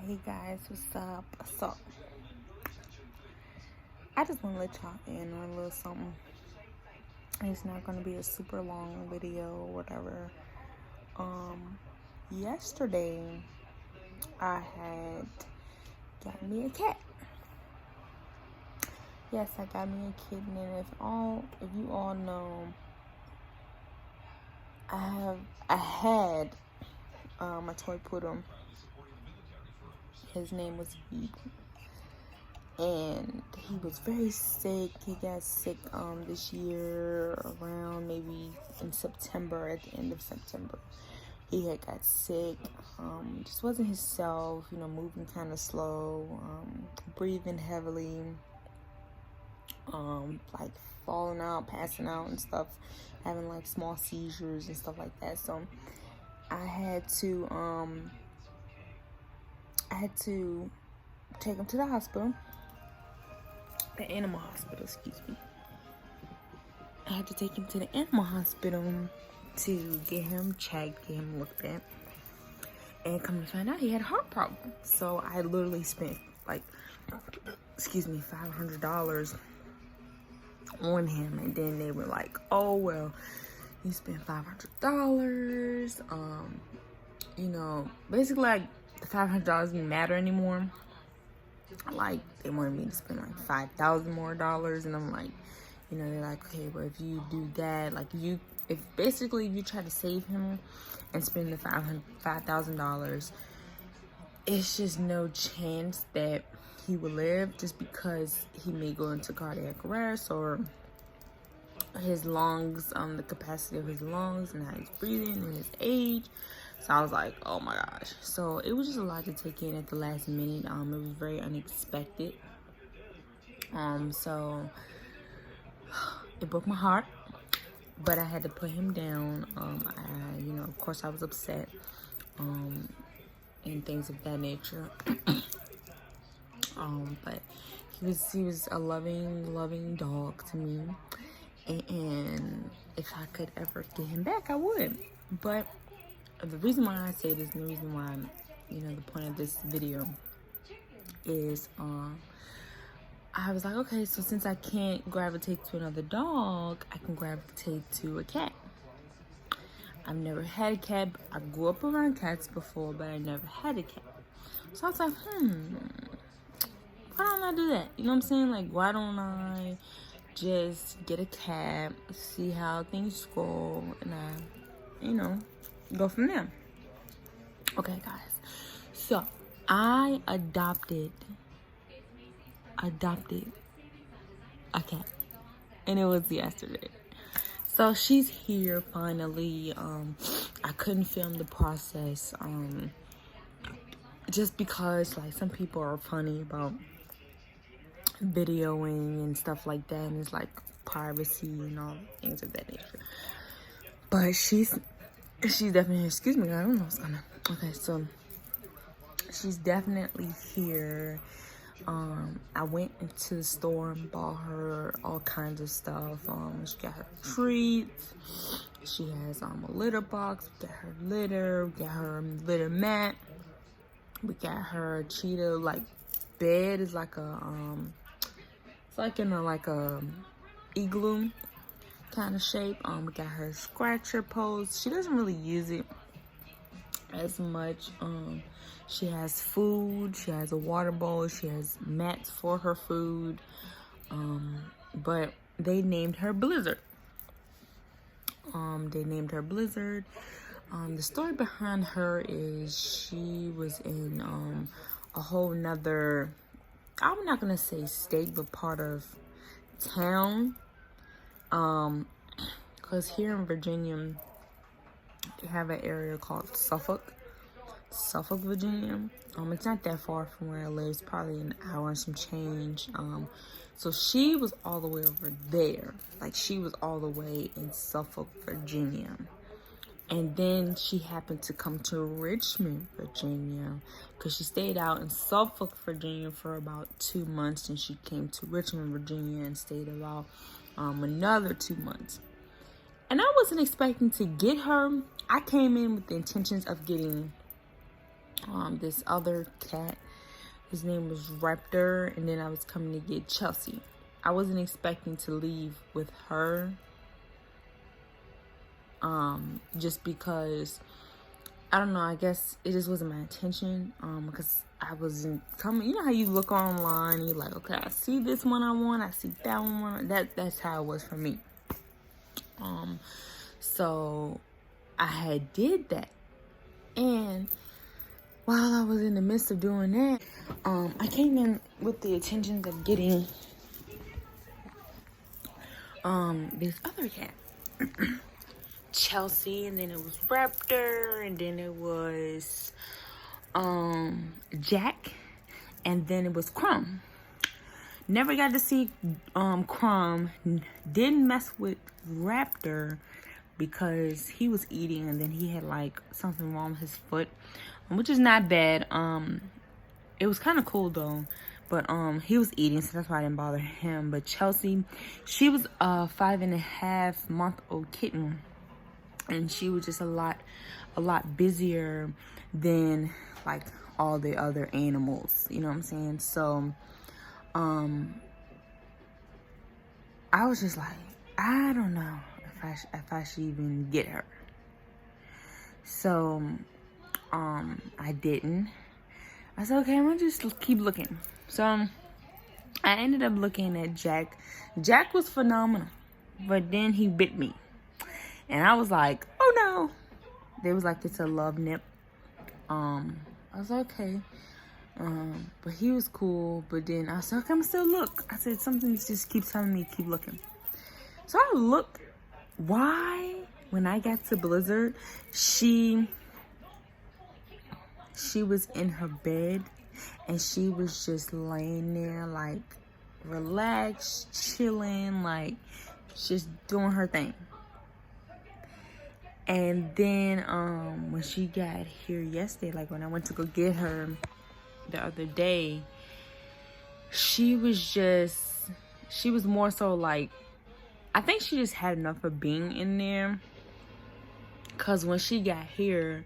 Hey guys, what's up? So, I just want to let y'all in on a little something. It's not going to be a super long video or whatever. Yesterday, I had got me a cat. Yes, I got me a kitten, and if you all know, I had a toy poodle. His name was Eve. And he was very sick. He got sick this year around maybe in September, at the end of September. He had got sick, just wasn't himself, moving kind of slow, breathing heavily, like falling out, passing out and stuff, having like small seizures and stuff like that. So I had to take him to the hospital. The animal hospital, excuse me. I had to take him to the animal hospital to get him checked, get him looked at. And come to find out, he had a heart problem. So I literally spent $500 on him. And then they were like, oh, well, you spent $500. Basically like the $500 didn't matter anymore. Like, they wanted me to spend like $5,000 more, and I'm like, they're like, okay, but if you do that, like, if you try to save him and spend the $5,000, it's just no chance that he will live, just because he may go into cardiac arrest, or his lungs, the capacity of his lungs and how he's breathing and his age. So I was like, oh my gosh. So it was just a lot to take in at the last minute. It was very unexpected. So it broke my heart, but I had to put him down. Of course I was upset, and things of that nature. But he was a loving dog to me. And if I could ever get him back, I would. But the reason why I say this, and the reason why, the point of this video is, I was like, okay, so since I can't gravitate to another dog, I can gravitate to a cat. I've never had a cat. I grew up around cats before, but I never had a cat. So I was like, why don't I do that? You know what I'm saying? Like, why don't I just get a cat, see how things go, and go from there. Okay, guys. So I adopted a cat, and it was yesterday. So she's here finally. I couldn't film the process, just because like some people are funny about videoing and stuff like that, and it's like privacy and all things of that nature. But she's definitely, excuse me, I don't know what's gonna, okay, so she's definitely here. I went into the store and bought her all kinds of stuff. She got her treats. She has a litter box. We got her litter. We got her litter mat. We got her a cheetah like bed. It's like a it's like in a igloo kind of shape. We got her scratcher post. She doesn't really use it as much. She has food. She has a water bowl. She has mats for her food. But they named her Blizzard. The story behind her is she was in a whole nother, I'm not gonna say state, but part of town. Because here in Virginia, they have an area called Suffolk, Virginia. It's not that far from where I live. It's probably an hour and some change. So she was all the way over there. Like, she was all the way in Suffolk, Virginia. And then she happened to come to Richmond, Virginia, because she stayed out in Suffolk, Virginia for about 2 months, and she came to Richmond, Virginia, and stayed about another 2 months. And I wasn't expecting to get her. I came in with the intentions of getting this other cat. His name was Raptor, and then I was coming to get Chelsea. I wasn't expecting to leave with her, just because, I don't know, I guess it just wasn't my intention, because I wasn't coming. You know how you look online and you're like, okay, I see this one I want, I see that one. That's how it was for me. So I had did that, and while I was in the midst of doing that, I came in with the intentions of getting this other cat, Chelsea, and then it was Raptor, and then it was Jack, and then it was Crumb. Never got to see Crumb. Didn't mess with Raptor because he was eating, and then he had like something wrong with his foot, which is not bad. It was kind of cool though, but he was eating, so that's why I didn't bother him. But Chelsea, she was a 5.5-month-old kitten, and she was just a lot busier than like all the other animals, you know what I'm saying? So I was just like, I don't know if I should even get her. So I didn't. I said, okay, I'm gonna just keep looking. So I ended up looking at Jack. Jack was phenomenal, but then he bit me, and I was like, oh no. They was like, it's a love nip. I was like, okay. But he was cool. But then I said, okay, I'm still look. I said, something just keeps telling me keep looking. So I looked. Why? When I got to Blizzard, she was in her bed, and she was just laying there like relaxed, chilling, like just doing her thing. And then when she got here yesterday, like when I went to go get her the other day, she was more so like, I think she just had enough of being in there, because when she got here,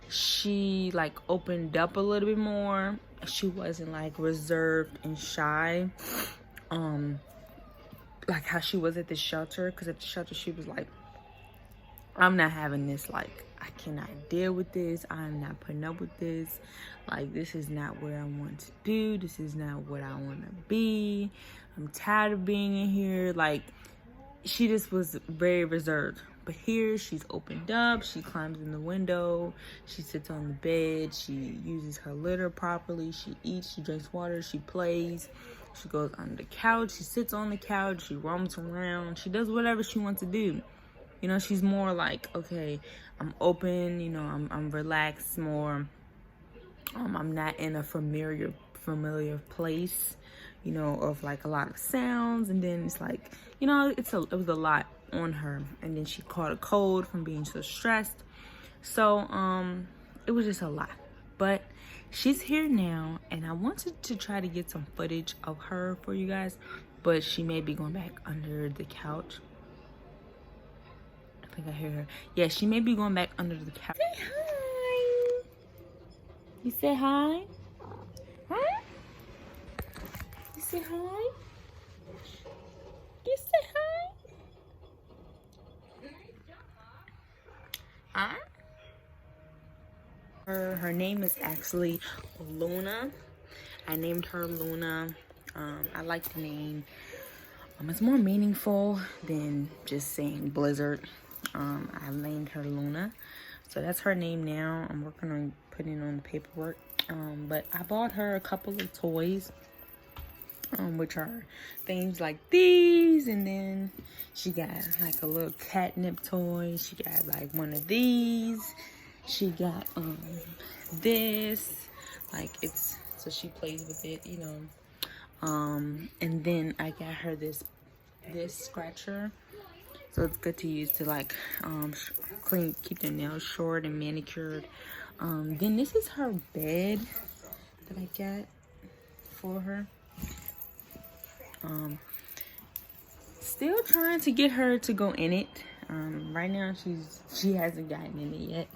she like opened up a little bit more. She wasn't like reserved and shy like how she was at the shelter, because at the shelter she was like, I'm not having this, like I cannot deal with this, I'm not putting up with this, like this is not what I want to do, this is not what I want to be, I'm tired of being in here. Like she just was very reserved. But here she's opened up, she climbs in the window, she sits on the bed, she uses her litter properly, she eats, she drinks water, she plays, she goes on the couch, she sits on the couch, she roams around, she does whatever she wants to do. You know, she's more like, okay, I'm open, you know, I'm relaxed more. I'm not in a familiar place, you know, of like a lot of sounds. And then it's like, you know, it was a lot on her. And then she caught a cold from being so stressed. So it was just a lot. But she's here now, and I wanted to try to get some footage of her for you guys, but she may be going back under the couch. I think I hear her. Yeah, she may be going back under the couch. Say hi. You say hi? Huh? You say hi? You say hi? Huh? Her name is actually Luna. I named her Luna. I like the name. It's more meaningful than just saying Blizzard. I named her Luna. So that's her name now. I'm working on putting it on the paperwork. But I bought her a couple of toys, which are things like these. And then she got like a little catnip toy. She got like one of these. She got this. Like it's, so she plays with it, you know. And then I got her this scratcher. So it's good to use to like clean, keep their nails short and manicured. Then this is her bed that I got for her. Still trying to get her to go in it. Right now she hasn't gotten in it yet.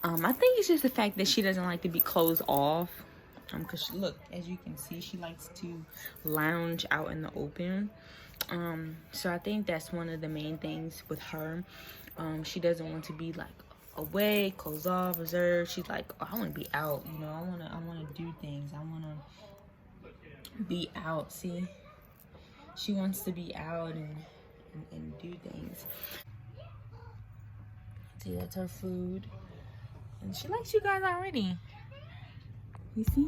I think it's just the fact that she doesn't like to be closed off. Because look, as you can see, she likes to lounge out in the open. So I think that's one of the main things with her. She doesn't want to be like away, closed off, reserved. She's like, oh, I want to be out. You know, I wanna do things. I wanna be out. See, she wants to be out and do things. See, that's her food. And she likes you guys already. You see?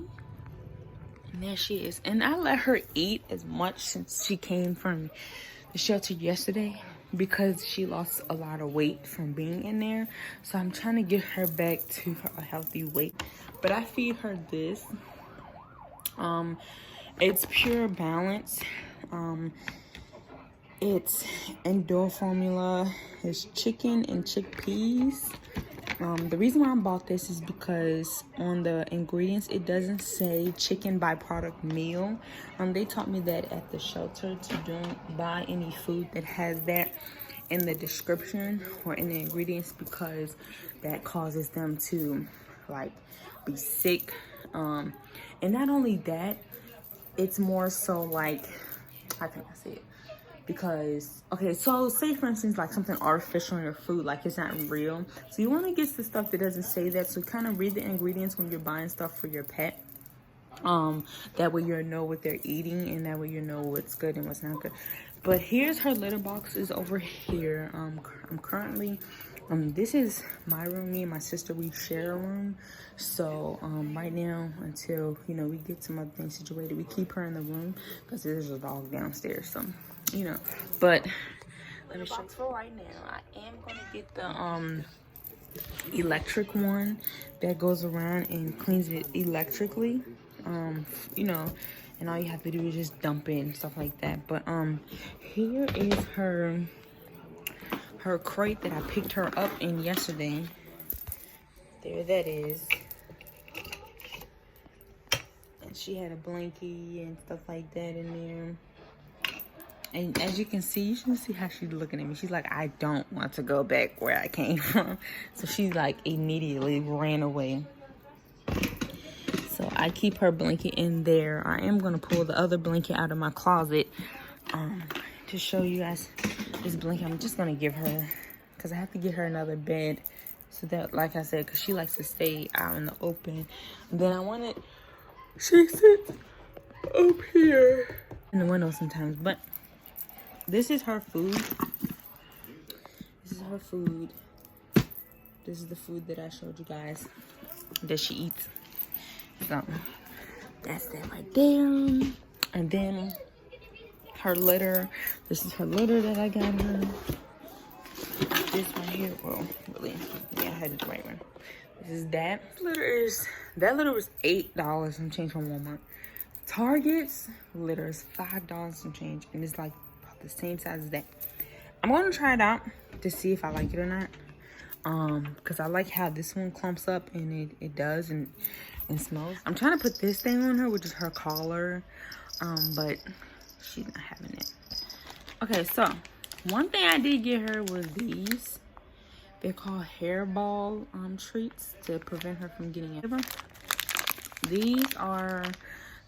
And there she is. And I let her eat as much since she came from the shelter yesterday because she lost a lot of weight from being in there. So I'm trying to get her back to a healthy weight. But I feed her this. It's Pure Balance. It's Endure formula. It's chicken and chickpeas. The reason why I bought this is because on the ingredients it doesn't say chicken byproduct meal. They taught me that at the shelter to don't buy any food that has that in the description or in the ingredients because that causes them to like be sick. And not only that, it's more so like, how can I say it? Because, okay, so say for instance like something artificial in your food, like it's not real, so you want to get the stuff that doesn't say that. So kind of read the ingredients when you're buying stuff for your pet. That way you know what they're eating, and that way you know what's good and what's not good. But here's her litter boxes over here. I'm currently this is my room. Me and my sister, we share a room. So right now, until you know we get some other things situated, we keep her in the room because there's a dog downstairs. So you know, but let me show you for right now. I am gonna get the electric one that goes around and cleans it electrically. You know, and all you have to do is just dump it and stuff like that. But here is her crate that I picked her up in yesterday. There that is. And she had a blankie and stuff like that in there. And as you can see how she's looking at me. She's like, I don't want to go back where I came from. So she like immediately ran away. So I keep her blanket in there. I am going to pull the other blanket out of my closet to show you guys this blanket. I'm just going to give her, because I have to get her another bed. So that, like I said, because she likes to stay out in the open. And then I wanted, she sits up here in the window sometimes. But this is her food. This is her food. This is the food that I showed you guys that she eats. So that's that right there. And then her litter. This is her litter that I got her. This one here, well, really, yeah, I had the right one. This is that. That litter was $8 and change from Walmart. Target's litter is $5 and change, and it's like about the same size as that. I'm gonna try it out to see if I like it or not. Because I like how this one clumps up, and it does and smells. I'm trying to put this thing on her, which is her collar, but she's not having it. Okay, so one thing I did get her was these. They're called hairball treats to prevent her from getting it. These are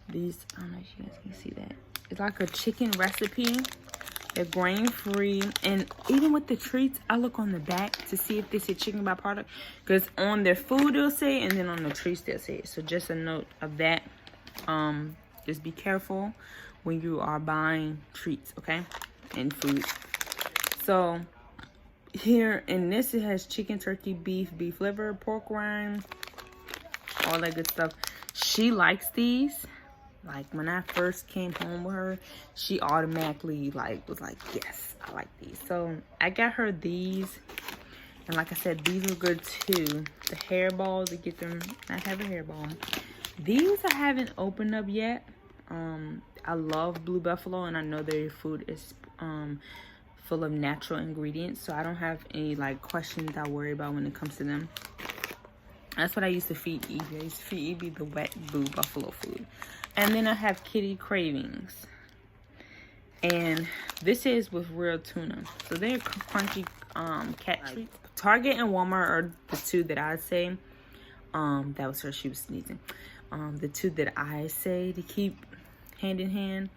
these. I don't know if you guys can see that. It's like a chicken recipe. They're grain-free, and even with the treats, I look on the back to see if they say chicken byproduct, because on their food they'll say, and then on the treats they'll say it. So just a note of that. Just be careful when you are buying treats, okay, and food. So here in this, it has chicken, turkey, beef liver, pork rind, all that good stuff. She likes these. Like when I first came home with her, she automatically was like, yes, I like these. So I got her these, and like I said, these were good too. The hairballs, to get them. I have a hairball. These I haven't opened up yet. I love Blue Buffalo, and I know their food is full of natural ingredients, so I don't have any like questions I worry about when it comes to them. That's what I used to feed Evie. I used to feed Evie the wet Blue Buffalo food. And then I have Kitty Cravings. And this is with real tuna. So they're crunchy cat treats. Target and Walmart are the two that I say. That was her, she was sneezing. The two that I say to keep hand in hand.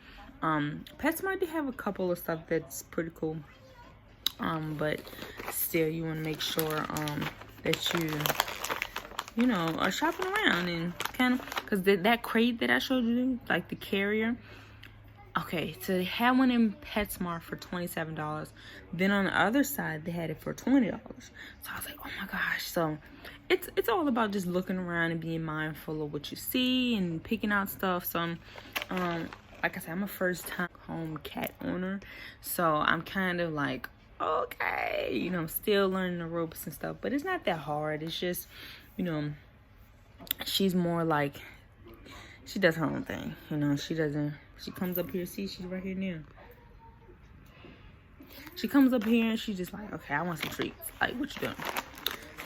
PetSmart, they have a couple of stuff that's pretty cool. But still, you want to make sure that you know, are shopping around and kind of, because that crate that I showed you, like the carrier. Okay, so they had one in PetSmart for $27. Then on the other side, they had it for $20. So I was like, oh my gosh. So it's all about just looking around and being mindful of what you see and picking out stuff. So like I said, I'm a first time home cat owner, so I'm kind of like, okay, you know, I'm still learning the ropes and stuff, but it's not that hard. It's just, you know, she's more like, she does her own thing, you know. She comes up here, see, she's right here now. She comes up here and she's just like, okay, I want some treats. Like, what you doing?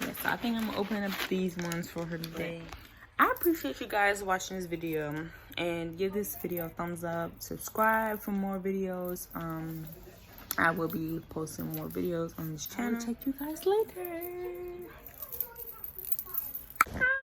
Yeah, so I think I'm gonna open up these ones for her today. I appreciate you guys watching this video, and give this video a thumbs up. Subscribe for more videos. I will be posting more videos on this channel. Check you guys later.